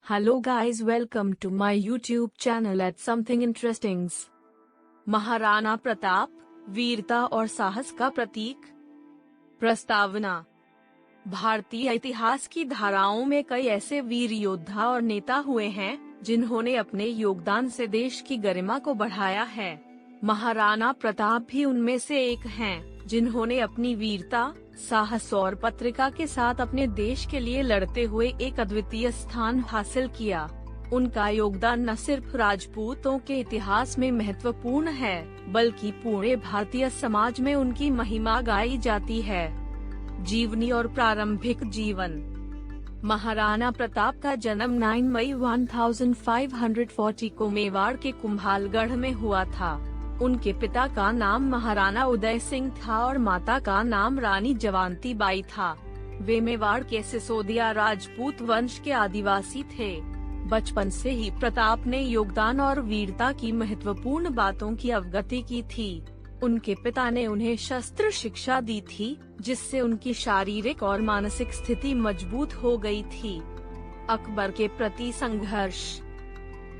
Hello guys, welcome to my YouTube channel at Something Interesting। Maharana Pratap, वीरता और साहस का प्रतीक। प्रस्तावना। भारतीय इतिहास की धाराओं में कई ऐसे वीर योद्धा और नेता हुए हैं जिन्होंने अपने योगदान से देश की गरिमा को बढ़ाया है। महाराणा प्रताप भी उनमें से एक हैं, जिन्होंने अपनी वीरता, साहस और पत्रिका के साथ अपने देश के लिए लड़ते हुए एक अद्वितीय स्थान हासिल किया। उनका योगदान न सिर्फ राजपूतों के इतिहास में महत्वपूर्ण है, बल्कि पूरे भारतीय समाज में उनकी महिमा गाई जाती है। जीवनी और प्रारंभिक जीवन। महाराणा प्रताप का जन्म 9 मई 1540 को मेवाड़ के कुम्हालगढ़ में हुआ था। उनके पिता का नाम महाराणा उदय सिंह था और माता का नाम रानी जवांती बाई था। वे मेवाड़ के सिसोदिया राजपूत वंश के आदिवासी थे। बचपन से ही प्रताप ने योगदान और वीरता की महत्वपूर्ण बातों की अवगति की थी। उनके पिता ने उन्हें शस्त्र शिक्षा दी थी, जिससे उनकी शारीरिक और मानसिक स्थिति मजबूत हो गई थी। अकबर के प्रति संघर्ष।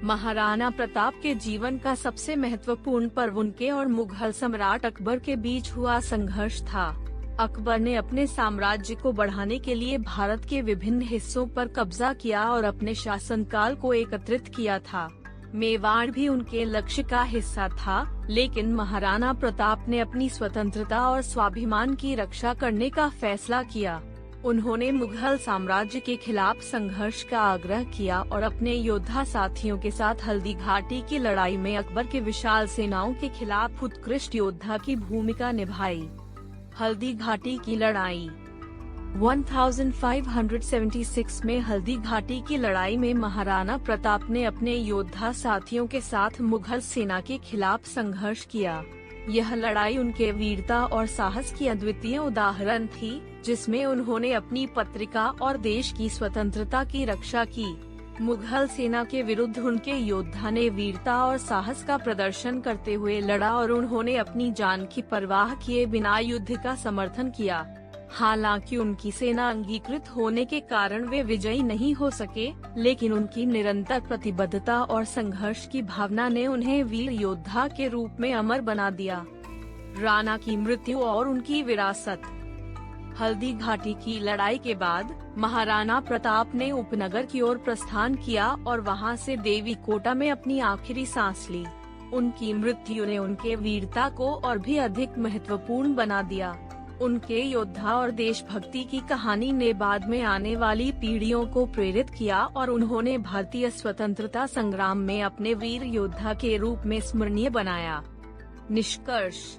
महाराणा प्रताप के जीवन का सबसे महत्वपूर्ण पर्व उनके और मुगल सम्राट अकबर के बीच हुआ संघर्ष था। अकबर ने अपने साम्राज्य को बढ़ाने के लिए भारत के विभिन्न हिस्सों पर कब्जा किया और अपने शासनकाल को एकत्रित किया था। मेवाड़ भी उनके लक्ष्य का हिस्सा था, लेकिन महाराणा प्रताप ने अपनी स्वतंत्रता और स्वाभिमान की रक्षा करने का फैसला किया। उन्होंने मुगल साम्राज्य के खिलाफ संघर्ष का आग्रह किया और अपने योद्धा साथियों के साथ हल्दी घाटी की लड़ाई में अकबर के विशाल सेनाओं के खिलाफ उत्कृष्ट योद्धा की भूमिका निभाई। हल्दी घाटी की लड़ाई। 1576 में हल्दी घाटी की लड़ाई में महाराणा प्रताप ने अपने योद्धा साथियों के साथ मुगल सेना के खिलाफ संघर्ष किया। यह लड़ाई उनके वीरता और साहस की अद्वितीय उदाहरण थी, जिसमें उन्होंने अपनी पत्रिका और देश की स्वतंत्रता की रक्षा की। मुगल सेना के विरुद्ध उनके योद्धा ने वीरता और साहस का प्रदर्शन करते हुए लड़ा और उन्होंने अपनी जान की परवाह किए बिना युद्ध का समर्थन किया। हालांकि उनकी सेना अंगीकृत होने के कारण वे विजयी नहीं हो सके, लेकिन उनकी निरंतर प्रतिबद्धता और संघर्ष की भावना ने उन्हें वीर योद्धा के रूप में अमर बना दिया। राणा की मृत्यु और उनकी विरासत। हल्दी घाटी की लड़ाई के बाद महाराणा प्रताप ने उपनगर की ओर प्रस्थान किया और वहां से देवीकोटा में अपनी आखिरी सांस ली। उनकी मृत्यु ने उनके वीरता को और भी अधिक महत्वपूर्ण बना दिया। उनके योद्धा और देशभक्ति की कहानी ने बाद में आने वाली पीढ़ियों को प्रेरित किया और उन्होंने भारतीय स्वतंत्रता संग्राम में अपने वीर योद्धा के रूप में स्मरणीय बनाया। निष्कर्ष।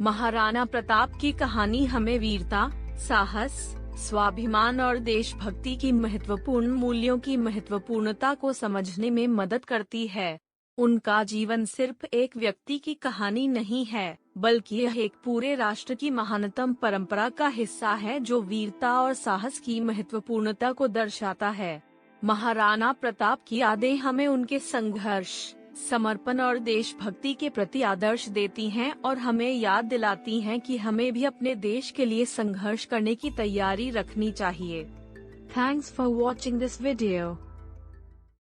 महाराणा प्रताप की कहानी हमें वीरता, साहस, स्वाभिमान और देशभक्ति की महत्वपूर्ण मूल्यों की महत्वपूर्णता को समझने में मदद करती है। उनका जीवन सिर्फ एक व्यक्ति की कहानी नहीं है, बल्कि यह एक पूरे राष्ट्र की महानतम परंपरा का हिस्सा है, जो वीरता और साहस की महत्वपूर्णता को दर्शाता है। महाराणा प्रताप की यादें हमें उनके संघर्ष, समर्पण और देशभक्ति के प्रति आदर्श देती हैं और हमें याद दिलाती हैं कि हमें भी अपने देश के लिए संघर्ष करने की तैयारी रखनी चाहिए। Thanks for watching this video.